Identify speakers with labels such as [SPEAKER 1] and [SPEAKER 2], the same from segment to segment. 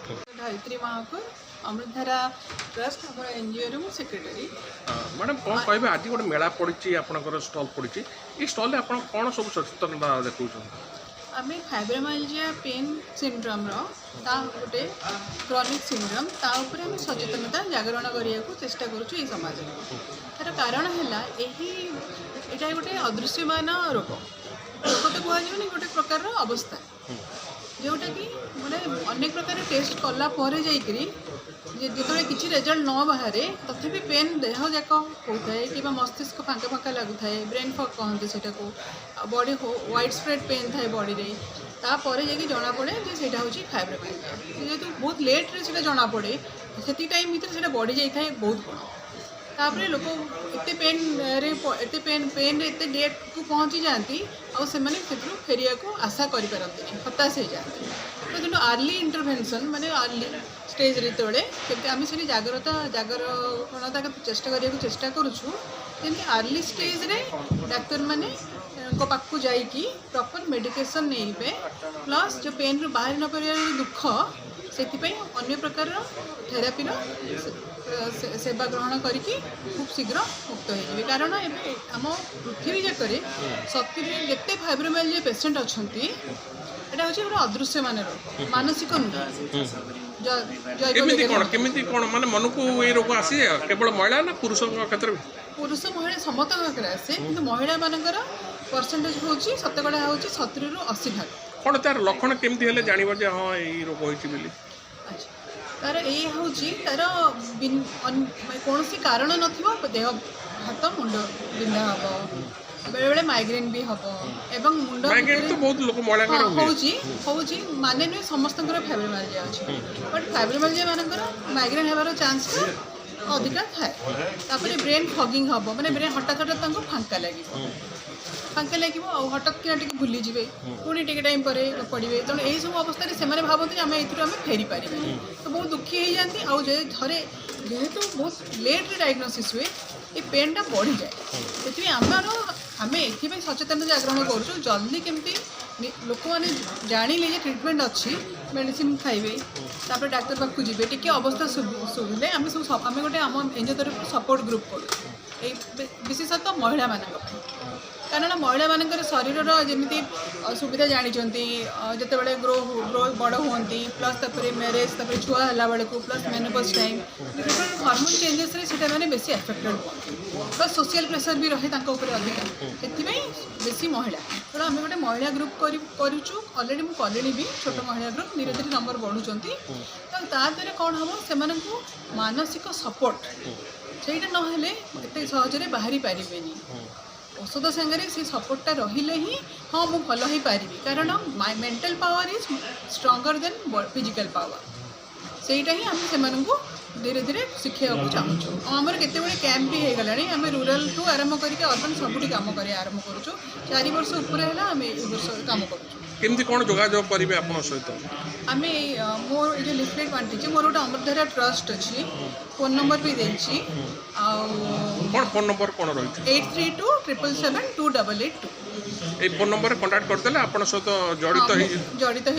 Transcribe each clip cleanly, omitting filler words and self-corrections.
[SPEAKER 1] धरित्री महाकुर अमृतधारा trust हम NGO secretary.
[SPEAKER 2] Madam कौन कहे आज गोटे मेला पड़ी आपंकर स्टल पड़ी स्टल आप कौन सब सचेतनता देखा
[SPEAKER 1] आम फाइब्रोमाइल्जिया पेन सिंड्रोम गोटे क्रॉनिक सिंड्रोम ताऊपर आम सचेतनता जागरण करने को चेष्टा करुँ समाज में। तार कारण है यहाँ गोटे अदृश्यमान रोग रोग तो कहनी गोटे प्रकार अवस्था जोटा कि मैंने अनेक प्रकार टेस्ट कलापर जो किसी रिजल्ट न बाहर तथापि पेन देह जाक होता है कि मस्तिष्क फांका फांका लगुता है ब्रेन फग कहते से बॉडी वाइड स्प्रेड पेन थाए बॉडी रे तापर जाकि जना पड़े से फाइब्रोमाइल्जिया जेहेतु बहुत लेट्रे से जना पड़े से टाइम भर से बढ़ी जाए बहुत गुण तापर लोक एत पेन एत डेट को पहुँची जाती से फेरिया को आशा करते हताश हो जाती तो जो अर्ली इंटरवेंशन माने अर्ली स्टेज जो आम से जागरणता चेष्टा करने चेष्टा करुँ अर्ली स्टेज रे डाक्तर माने पाखु जाइकी प्रॉपर मेडिकेशन नहीं प्लस जो पेन रू बाहर न कर दुख से अन्य प्रकार थेरापीर सेवा ग्रहण करके खूब शीघ्र मुक्त हो कारण आम पृथ्वी जाक 70 जिते फाइब्रोमाइल्जिया पेसेंट अच्छा यहाँ हूँ गोटे अदृश्यमान रोग मानसिक
[SPEAKER 2] नुह मन को ये रोग आसी केवल महिला ना पुरुष क्षेत्र में
[SPEAKER 1] पुरुष महिला समस्त पाखे आसे कि महिला मानकर परसेंटेज हूँ शतकड़ा हूँ 70 ରୁ 80 भाग
[SPEAKER 2] कौन तार लक्षण केमती जान हाँ ये रोग हो
[SPEAKER 1] तार ये हूँ तार कौन कारण न देह हाथ मुंड बिंधा हम बेले बेले माइग्रेन भी हम एवं मुंड हूँ माने नुहे समस्त फाइब्रोमाइल्जिया अच्छी बट फाइब्रोमाइल्जिया मानकर माइग्रेन होबार चांस अधिका थाए ब्रेन फगिंग हम मैंने ब्रेन हठात हठात फांका लगे हठात कि भूली जाए पुणी टे टाइम पर पड़े तेणु यही सब अवस्था से भावती आम ये फेरी पारे तो बहुत दुखी हो जाती थे जेहेतु बहुत लेट्रे डायग्नोसिस हुए ये पेनटा बढ़ी जाए से आम ये सचेतन जागरण करूँ जल्दी केमती लोक मैंने जानिले ट्रिटमेंट अच्छी मेडिसिन खाइबे तापर डाक्तर पाखु जी टी अवस्था सुविधे आम सब आम गोटे आम एनजीओ तरफ सपोर्ट ग्रुप करूँ विशेषतः महिला मानक कारण महिला मानकर शरीर जमी सुविधा जानते जिते बड़े ग्रो बड़ हूँ प्लस मैरेज छुआ है बेलू plus menopause time different hormone changes से मैंने बेसी एफेक्टेड हुआ प्लस सोशल प्रेशर भी रहे अधिका से बेसी महिला तेणु आम गोटे महिला ग्रुप करूँ अलरेडी मुझे कले भी छोट महिला ग्रुप धीरे धीरे नंबर बढ़ुं तो ताद्वारा कौन हम से मानसिक सपोर्ट से ना सहजरे बाहरी पारे औषध सांगे से सपोर्टा रहिले ही हाँ मुझे भल हो पारि कारण mental power is stronger than physical power सेटा ही आम से धीरे धीरे शिखा चाहूँ आमर केते कैंप भी हो गला आम रूराल टू आरंभ करके अर्बन सबुठी कम कर आरंभ करूँ 4 वर्ष उपर है आम कम करूँ
[SPEAKER 2] केमती कौन जोगाजोग करेंगे आप सहित
[SPEAKER 1] आम मोर जो लिफलेट बांटी मोर गोटे अमृतधारा ट्रस्ट अच्छी फोन नंबर भी देती
[SPEAKER 2] कौन फोन नंबर कौन रही
[SPEAKER 1] 8327728882
[SPEAKER 2] ये फोन नंबर कांटेक्ट करदेले आप सहित
[SPEAKER 1] जड़ित हो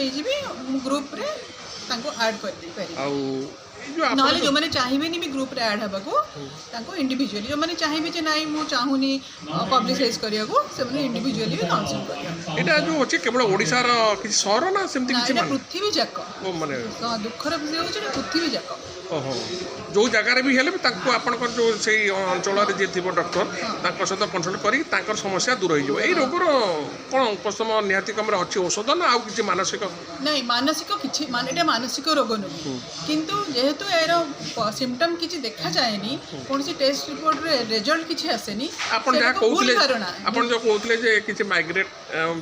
[SPEAKER 1] ग्रुप रे ऐड कर ना जो मैंने चाहिए भी ग्रुप रे ऐड होगा इंडिविजुअली जो मैंने चाहिए जे नाई मु चाहूनी पब्लिसाइज करिया को से इंडिविजुअली भी काउंसिल करिया
[SPEAKER 2] एटा जो अछि केवल ओडिसा रो किछि शहर ना सेमति किछि
[SPEAKER 1] पृथ्वी जाक
[SPEAKER 2] ओ माने
[SPEAKER 1] दुखर विषय होछि पृथ्वी जाक
[SPEAKER 2] ओहो जो जगार भी हेले तांको आपनकर जो सेई अंचल रे जे थिबो डॉक्टर तांको सहित कंसल्ट करी तांकर समस्या दूर हो जाय एई रोगर कोन उपशम निहाती कम रे अछि औषध ना आ किछि मानसिक
[SPEAKER 1] नहीं मानसिक किछि माने एटा मानसिक रोग नुह किंतु जेहेतु एरो सिम्पटम किछि देखा जायनी कोनसी टेस्ट रिपोर्ट रे रिजल्ट किछि आसेनी
[SPEAKER 2] आपन जा कहउतले आपन जो कहउतले जे किछि माइग्रेन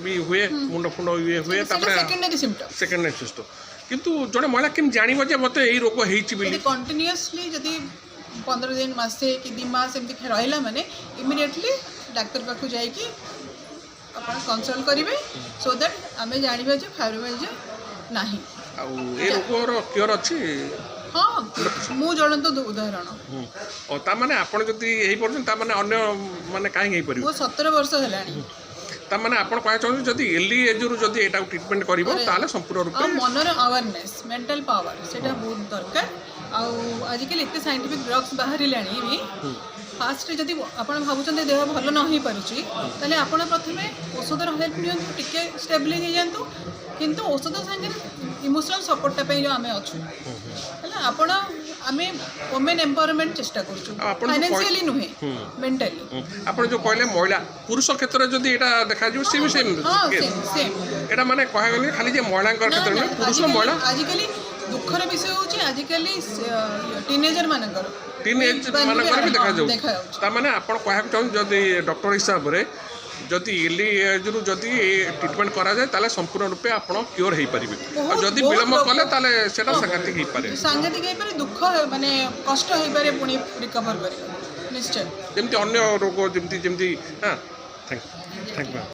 [SPEAKER 2] भी हुए मुंड फुंड हुए तापर
[SPEAKER 1] सेकेंडरी सिम्पटम
[SPEAKER 2] किंतु जड़े महिला केम जानिबो जे मते एई रोग हेछि बिली
[SPEAKER 1] कंटिन्यूअसली जदि 15 दिन मासे कि 2 मास एमती रहिला माने इमिडिएटली डाक्टर पाखु जाइकी अपन कंसल्ट करिवे सो दैट आमे जानिबे जे फाइब्रोमाइल्जिया नाही
[SPEAKER 2] आ ए रोग रो क्योर अछि
[SPEAKER 1] हाँ मु ज्वलंत उदाहरण
[SPEAKER 2] और ता माने आपण जदि एही परछन ता माने अन्य माने काहे हेई परिबो
[SPEAKER 1] 17 वर्ष हेलानी
[SPEAKER 2] ତାମାନେ ଆପଣ କହିବା ଚାହୁଁଛନ୍ତି ଯଦି ଏର୍ଲି ଏଜ୍ରୁ ଯଦି ଏଟାକୁ ଟ୍ରିଟମେଣ୍ଟ କରିବ ତାହେଲେ ସମ୍ପୂର୍ଣ୍ଣ
[SPEAKER 1] ଆଉ
[SPEAKER 2] ରୂପେ
[SPEAKER 1] ମନର ଆୱାରନେସ୍ ମେଣ୍ଟାଲ ପାୱାର ସେଇଟା ବହୁତ ଦରକାର ଆଉ ଆଜିକାଲି ଏତେ ସାଇଣ୍ଟିଫିକ୍ ଡ୍ରଗ୍ସ ବାହାରିଲାଣି ବି ଫାଷ୍ଟରେ ଯଦି ଆପଣ ଭାବୁଛନ୍ତି ଦେହ ଭଲ ନ ହେଇପାରୁଛି ତାହେଲେ ଆପଣ ପ୍ରଥମେ ଔଷଧର ହେଲ୍ପ ନିଅନ୍ତୁ ଟିକେ ଷ୍ଟେବଲାଇଜ୍ ହେଇଯାଆନ୍ତୁ କିନ୍ତୁ ଔଷଧ ସାଙ୍ଗରେ ଇମୋସନାଲ୍ ସପୋର୍ଟଟା ପାଇଁ ଯେଉଁ ଆମେ ଅଛୁ ହେଲା ଆପଣ ଆମେ ଓମେନ୍ ଏମ୍ପାୱାରମେଣ୍ଟ ଚେଷ୍ଟା କରୁଛୁ
[SPEAKER 2] ଆଉ ଆପଣ ଯୋଉ
[SPEAKER 1] ଫାଇନାନ୍ସିଆଲି ନୁହେଁ ମେଣ୍ଟାଲି
[SPEAKER 2] ଆପଣ ଯୋଉ କହିଲେ ମହିଳା ପୁରୁଷ କ୍ଷେତ୍ରରେ ଯଦି ଏଇଟା ଦେଖାଯିବ ସେ ବି ସେମ୍
[SPEAKER 1] ହଁ ସେମ୍
[SPEAKER 2] ଏଇଟା ମାନେ କହିଗଲେ ଖାଲି ଯେ ମହିଳାଙ୍କର କ୍ଷେତ୍ରରେ ନୁହେଁ ପୁରୁଷ ମହିଳା
[SPEAKER 1] ଆଜିକାଲି ଦୁଃଖର ବିଷୟ ହେଉଛି ଆଜିକାଲି ଟିନେଜର ମାନଙ୍କର
[SPEAKER 2] ଟିନେଜ୍ ମାନଙ୍କର ବି ଦେଖାଯାଉଛି
[SPEAKER 1] ଦେଖାଯାଉଛି
[SPEAKER 2] ତାମାନେ ଆପଣ କହିବାକୁ ଚାହୁଁଛନ୍ତି ଯଦି ଡକ୍ଟର ହିସାବରେ ଯଦି ଏର୍ଲି ଏଜ୍ରୁ ଯଦି ଟ୍ରିଟମେଣ୍ଟ କରାଯାଏ ତାହେଲେ ସମ୍ପୂର୍ଣ୍ଣ ରୂପେ ଆପଣ କ୍ୟୁର ହେଇପାରିବେ ଆଉ ଯଦି ବିଳମ୍ବ କଲେ ତାହେଲେ ସେଟା ସାଂଘାତିକ ହେଇପାରେ
[SPEAKER 1] ସାଂଘାତିକ ହେଇପାରେ ଦୁଃଖ ମାନେ କଷ୍ଟ ହେଇପାରେ ପୁଣି ରିକଭର କରିବା ନିଶ୍ଚୟ
[SPEAKER 2] ଯେମିତି ଅନ୍ୟ ରୋଗ ଯେମିତି ହଁ ଥ୍ୟାଙ୍କ ୟୁ